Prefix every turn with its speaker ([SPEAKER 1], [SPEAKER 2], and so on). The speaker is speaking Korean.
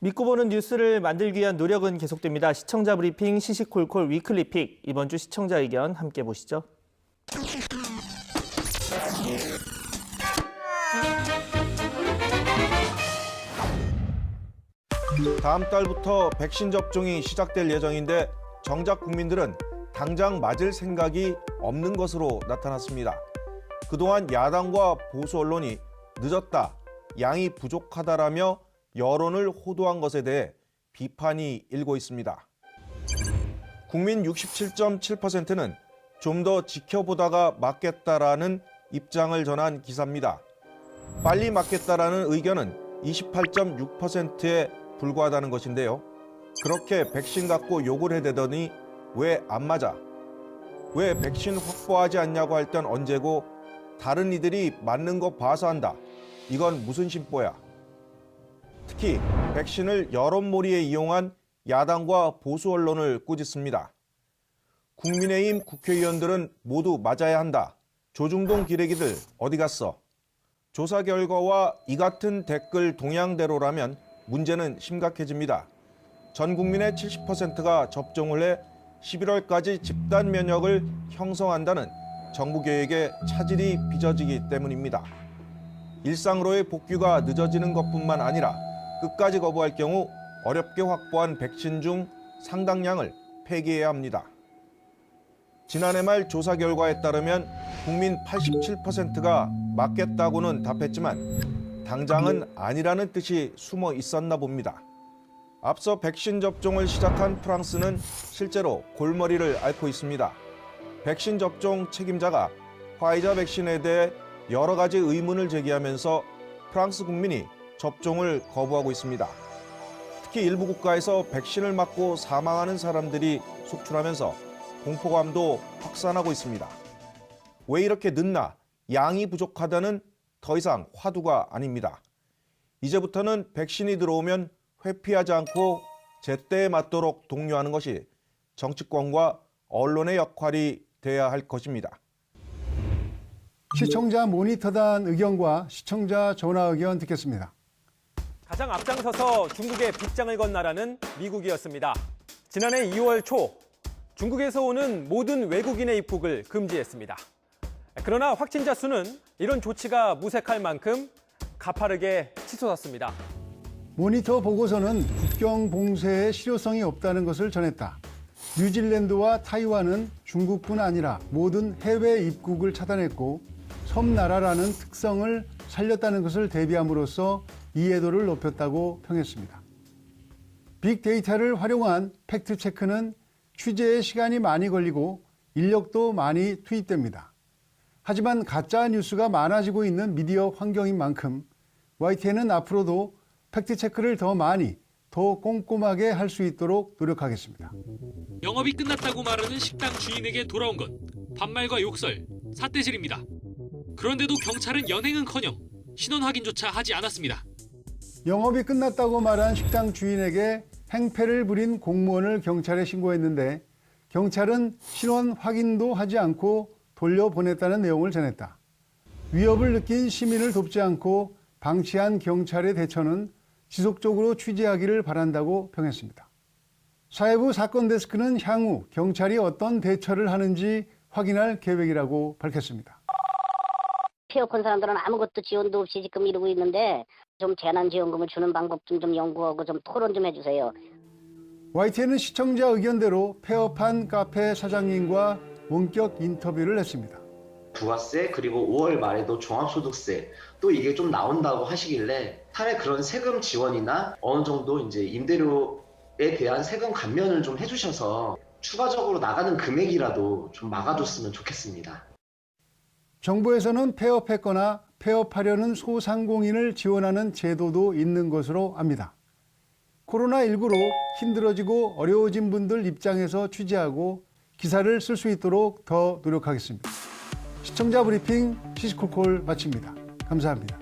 [SPEAKER 1] 믿고 보는 뉴스를 만들기 위한 노력은 계속됩니다. 시청자 브리핑 시시콜콜 위클리픽. 이번 주 시청자 의견 함께 보시죠.
[SPEAKER 2] 다음 달부터 백신 접종이 시작될 예정인데 정작 국민들은 당장 맞을 생각이 없는 것으로 나타났습니다. 그동안 야당과 보수 언론이 늦었다, 양이 부족하다라며 여론을 호도한 것에 대해 비판이 일고 있습니다. 국민 67.7%는 좀 더 지켜보다가 맞겠다라는 입장을 전한 기사입니다. 빨리 맞겠다라는 의견은 28.6%에 불과하다는 것인데요. 그렇게 백신 갖고 욕을 해대더니 왜 안 맞아? 왜 백신 확보하지 않냐고 할 땐 언제고 다른 이들이 맞는 거 봐서 한다. 이건 무슨 심보야? 특히 백신을 여론몰이에 이용한 야당과 보수 언론을 꾸짖습니다. 국민의힘 국회의원들은 모두 맞아야 한다. 조중동 기레기들 어디 갔어? 조사 결과와 이 같은 댓글 동향대로라면 문제는 심각해집니다. 전 국민의 70%가 접종을 해 11월까지 집단 면역을 형성한다는 정부 계획에 차질이 빚어지기 때문입니다. 일상으로의 복귀가 늦어지는 것뿐만 아니라 끝까지 거부할 경우 어렵게 확보한 백신 중 상당량을 폐기해야 합니다. 지난해 말 조사 결과에 따르면 국민 87%가 맞겠다고는 답했지만 당장은 아니라는 뜻이 숨어 있었나 봅니다. 앞서 백신 접종을 시작한 프랑스는 실제로 골머리를 앓고 있습니다. 백신 접종 책임자가 화이자 백신에 대해 여러 가지 의문을 제기하면서 프랑스 국민이 접종을 거부하고 있습니다. 특히 일부 국가에서 백신을 맞고 사망하는 사람들이 속출하면서 공포감도 확산하고 있습니다. 왜 이렇게 늦나? 양이 부족하다는 더 이상 화두가 아닙니다. 이제부터는 백신이 들어오면 회피하지 않고 제때에 맞도록 독려하는 것이 정치권과 언론의 역할이 돼야 할 것입니다.
[SPEAKER 3] 시청자 모니터단 의견과 시청자 전화 의견 듣겠습니다.
[SPEAKER 4] 가장 앞장서서 중국의 빗장을 건 나라는 미국이었습니다. 지난해 2월 초 중국에서 오는 모든 외국인의 입국을 금지했습니다. 그러나 확진자 수는 이런 조치가 무색할 만큼 가파르게 치솟았습니다.
[SPEAKER 3] 모니터 보고서는 국경 봉쇄에 실효성이 없다는 것을 전했다. 뉴질랜드와 타이완은 중국뿐 아니라 모든 해외 입국을 차단했고 섬나라라는 특성을 살렸다는 것을 대비함으로써 이해도를 높였다고 평했습니다. 빅데이터를 활용한 팩트체크는 취재에 시간이 많이 걸리고 인력도 많이 투입됩니다. 하지만 가짜 뉴스가 많아지고 있는 미디어 환경인 만큼 YTN은 앞으로도 팩트체크를 더 많이, 더 꼼꼼하게 할 수 있도록 노력하겠습니다.
[SPEAKER 5] 영업이 끝났다고 말하는 식당 주인에게 돌아온 건 반말과 욕설, 삿대질입니다. 그런데도 경찰은 연행은커녕 신원 확인조차 하지 않았습니다.
[SPEAKER 3] 영업이 끝났다고 말한 식당 주인에게 행패를 부린 공무원을 경찰에 신고했는데 경찰은 신원 확인도 하지 않고 돌려보냈다는 내용을 전했다. 위협을 느낀 시민을 돕지 않고 방치한 경찰의 대처는 지속적으로 취재하기를 바란다고 평했습니다. 사회부 사건데스크는 향후 경찰이 어떤 대처를 하는지 확인할 계획이라고 밝혔습니다.
[SPEAKER 6] 피해본 사람들은 아무것도 지원도 없이 지금 이러고 있는데 좀 재난지원금을 주는 방법 좀 연구하고 좀 토론 좀 해주세요.
[SPEAKER 3] YTN은 시청자 의견대로 폐업한 카페 사장님과 원격 인터뷰를 했습니다.
[SPEAKER 7] 부가세 그리고 5월 말에도 종합소득세 또 이게 좀 나온다고 하시길래 차라리 그런 세금 지원이나 어느 정도 이제 임대료에 대한 세금 감면을 좀 해주셔서 추가적으로 나가는 금액이라도 좀 막아줬으면 좋겠습니다.
[SPEAKER 3] 정부에서는 폐업했거나 폐업하려는 소상공인을 지원하는 제도도 있는 것으로 압니다. 코로나19로 힘들어지고 어려워진 분들 입장에서 취재하고 기사를 쓸 수 있도록 더 노력하겠습니다. 시청자 브리핑 시시콜콜 마칩니다. 감사합니다.